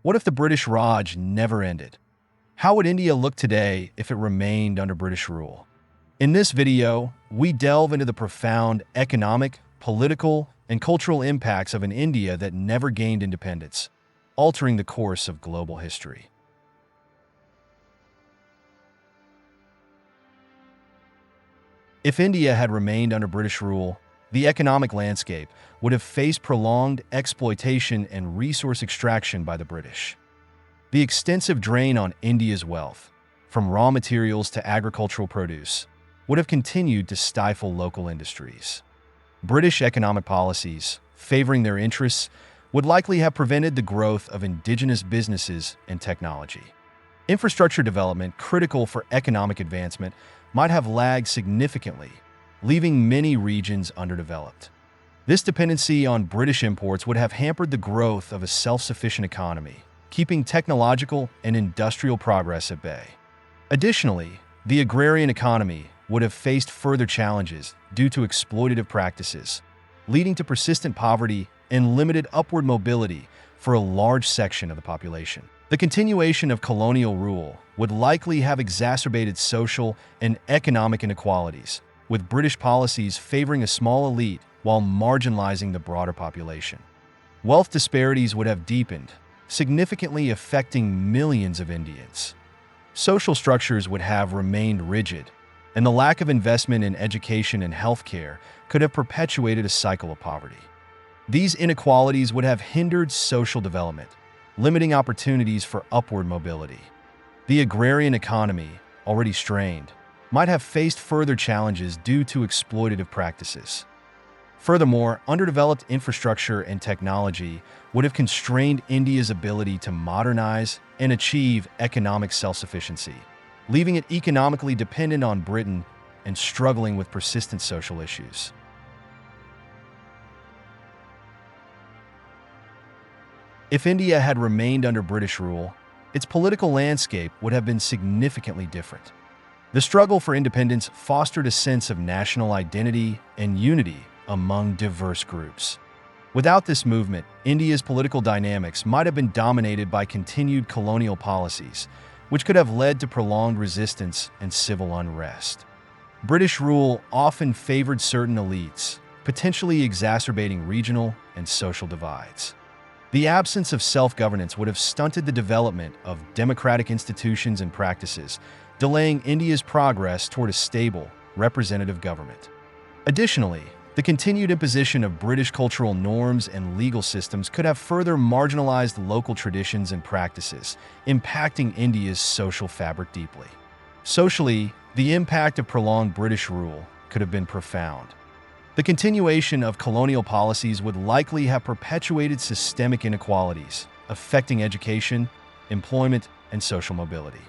What if the British Raj never ended? How would India look today if it remained under British rule? In this video, we delve into the profound economic, political, and cultural impacts of an India that never gained independence, altering the course of global history. If India had remained under British rule, the economic landscape would have faced prolonged exploitation and resource extraction by the British. The extensive drain on India's wealth, from raw materials to agricultural produce, would have continued to stifle local industries. British economic policies, favoring their interests, would likely have prevented the growth of indigenous businesses and technology. Infrastructure development, critical for economic advancement, might have lagged significantly, leaving many regions underdeveloped. This dependency on British imports would have hampered the growth of a self-sufficient economy, keeping technological and industrial progress at bay. Additionally, the agrarian economy would have faced further challenges due to exploitative practices, leading to persistent poverty and limited upward mobility for a large section of the population. The continuation of colonial rule would likely have exacerbated social and economic inequalities, with British policies favoring a small elite while marginalizing the broader population. Wealth disparities would have deepened, significantly affecting millions of Indians. Social structures would have remained rigid, and the lack of investment in education and healthcare could have perpetuated a cycle of poverty. These inequalities would have hindered social development, limiting opportunities for upward mobility. The agrarian economy, already strained, might have faced further challenges due to exploitative practices. Furthermore, underdeveloped infrastructure and technology would have constrained India's ability to modernize and achieve economic self-sufficiency, leaving it economically dependent on Britain and struggling with persistent social issues. If India had remained under British rule, its political landscape would have been significantly different. The struggle for independence fostered a sense of national identity and unity among diverse groups. Without this movement, India's political dynamics might have been dominated by continued colonial policies, which could have led to prolonged resistance and civil unrest. British rule often favored certain elites, potentially exacerbating regional and social divides. The absence of self-governance would have stunted the development of democratic institutions and practices, delaying India's progress toward a stable, representative government. Additionally, the continued imposition of British cultural norms and legal systems could have further marginalized local traditions and practices, impacting India's social fabric deeply. Socially, the impact of prolonged British rule could have been profound. The continuation of colonial policies would likely have perpetuated systemic inequalities, affecting education, employment, and social mobility.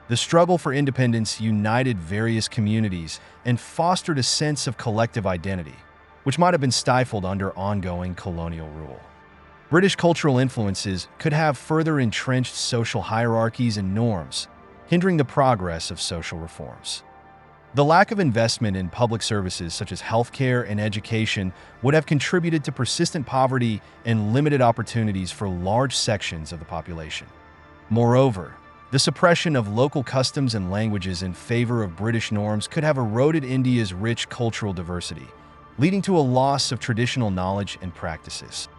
The struggle for independence united various communities and fostered a sense of collective identity, which might have been stifled under ongoing colonial rule. British cultural influences could have further entrenched social hierarchies and norms, hindering the progress of social reforms. The lack of investment in public services such as healthcare and education would have contributed to persistent poverty and limited opportunities for large sections of the population. Moreover, the suppression of local customs and languages in favor of British norms could have eroded India's rich cultural diversity, leading to a loss of traditional knowledge and practices.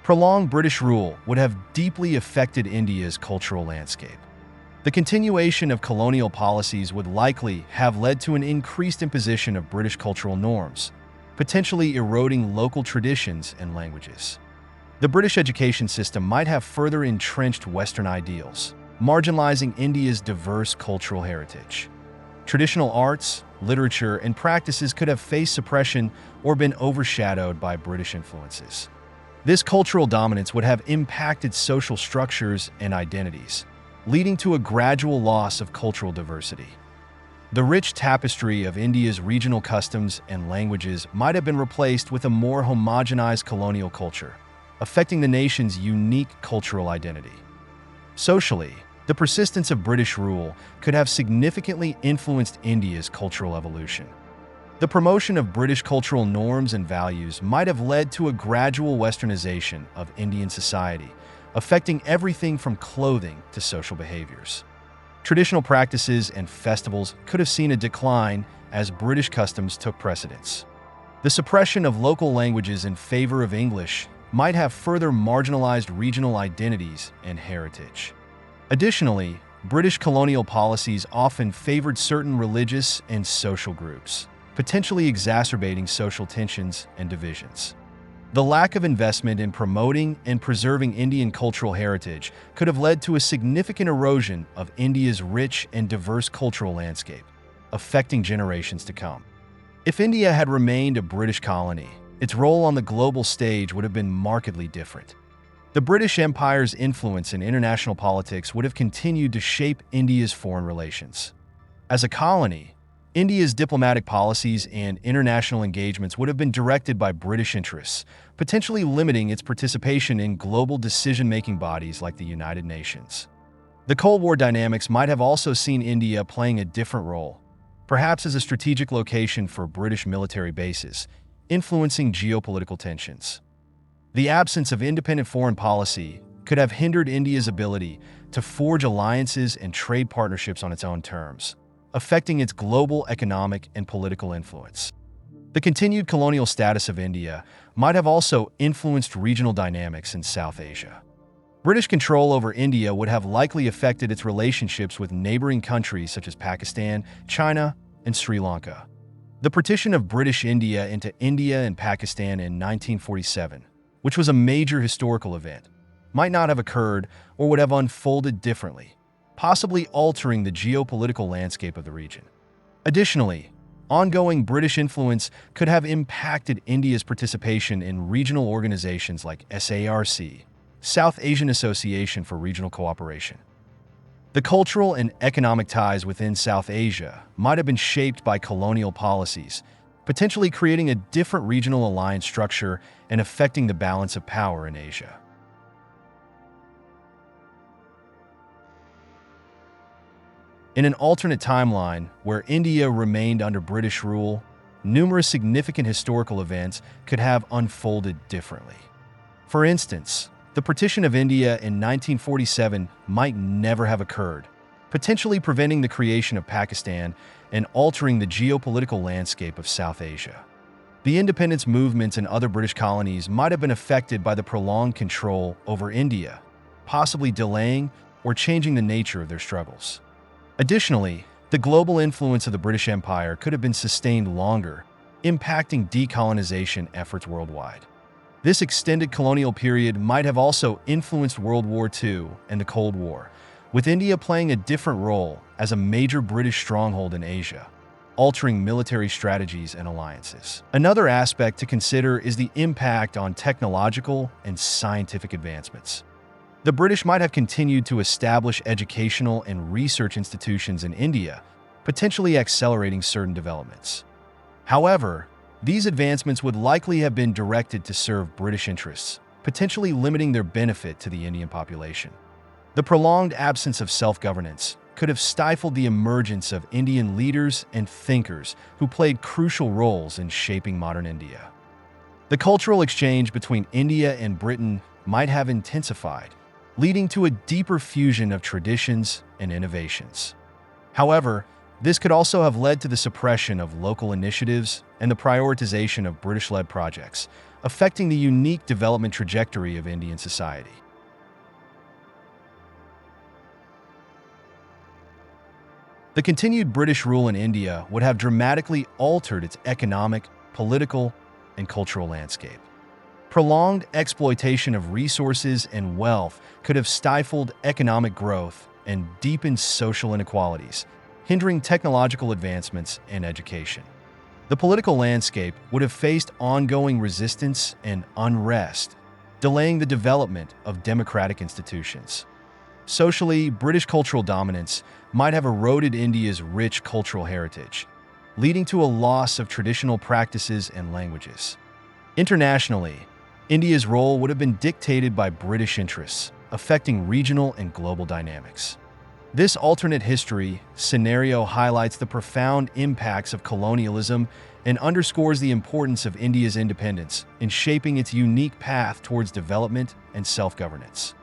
Prolonged British rule would have deeply affected India's cultural landscape. The continuation of colonial policies would likely have led to an increased imposition of British cultural norms, potentially eroding local traditions and languages. The British education system might have further entrenched Western ideals, marginalizing India's diverse cultural heritage. Traditional arts, literature, and practices could have faced suppression or been overshadowed by British influences. This cultural dominance would have impacted social structures and identities, leading to a gradual loss of cultural diversity. The rich tapestry of India's regional customs and languages might have been replaced with a more homogenized colonial culture, affecting the nation's unique cultural identity. Socially, the persistence of British rule could have significantly influenced India's cultural evolution. The promotion of British cultural norms and values might have led to a gradual westernization of Indian society, affecting everything from clothing to social behaviors. Traditional practices and festivals could have seen a decline as British customs took precedence. The suppression of local languages in favor of English might have further marginalized regional identities and heritage. Additionally, British colonial policies often favored certain religious and social groups, potentially exacerbating social tensions and divisions. The lack of investment in promoting and preserving Indian cultural heritage could have led to a significant erosion of India's rich and diverse cultural landscape, affecting generations to come. If India had remained a British colony, its role on the global stage would have been markedly different. The British Empire's influence in international politics would have continued to shape India's foreign relations. As a colony, India's diplomatic policies and international engagements would have been directed by British interests, potentially limiting its participation in global decision-making bodies like the United Nations. The Cold War dynamics might have also seen India playing a different role, perhaps as a strategic location for British military bases, influencing geopolitical tensions. The absence of independent foreign policy could have hindered India's ability to forge alliances and trade partnerships on its own terms, affecting its global economic and political influence. The continued colonial status of India might have also influenced regional dynamics in South Asia. British control over India would have likely affected its relationships with neighboring countries such as Pakistan, China, and Sri Lanka. The partition of British India into India and Pakistan in 1947, which was a major historical event, might not have occurred or would have unfolded differently, possibly altering the geopolitical landscape of the region. Additionally, ongoing British influence could have impacted India's participation in regional organizations like SARC, South Asian Association for Regional Cooperation. The cultural and economic ties within South Asia might have been shaped by colonial policies, potentially creating a different regional alliance structure and affecting the balance of power in Asia. In an alternate timeline where India remained under British rule, numerous significant historical events could have unfolded differently. For instance, the partition of India in 1947 might never have occurred, potentially preventing the creation of Pakistan and altering the geopolitical landscape of South Asia. The independence movements in other British colonies might have been affected by the prolonged control over India, possibly delaying or changing the nature of their struggles. Additionally, the global influence of the British Empire could have been sustained longer, impacting decolonization efforts worldwide. This extended colonial period might have also influenced World War II and the Cold War, with India playing a different role as a major British stronghold in Asia, altering military strategies and alliances. Another aspect to consider is the impact on technological and scientific advancements. The British might have continued to establish educational and research institutions in India, potentially accelerating certain developments. However, these advancements would likely have been directed to serve British interests, potentially limiting their benefit to the Indian population. The prolonged absence of self-governance could have stifled the emergence of Indian leaders and thinkers who played crucial roles in shaping modern India. The cultural exchange between India and Britain might have intensified, leading to a deeper fusion of traditions and innovations. However, this could also have led to the suppression of local initiatives and the prioritization of British-led projects, affecting the unique development trajectory of Indian society. The continued British rule in India would have dramatically altered its economic, political, and cultural landscape. Prolonged exploitation of resources and wealth could have stifled economic growth and deepened social inequalities, hindering technological advancements and education. The political landscape would have faced ongoing resistance and unrest, delaying the development of democratic institutions. Socially, British cultural dominance might have eroded India's rich cultural heritage, leading to a loss of traditional practices and languages. Internationally, India's role would have been dictated by British interests, affecting regional and global dynamics. This alternate history scenario highlights the profound impacts of colonialism and underscores the importance of India's independence in shaping its unique path towards development and self-governance.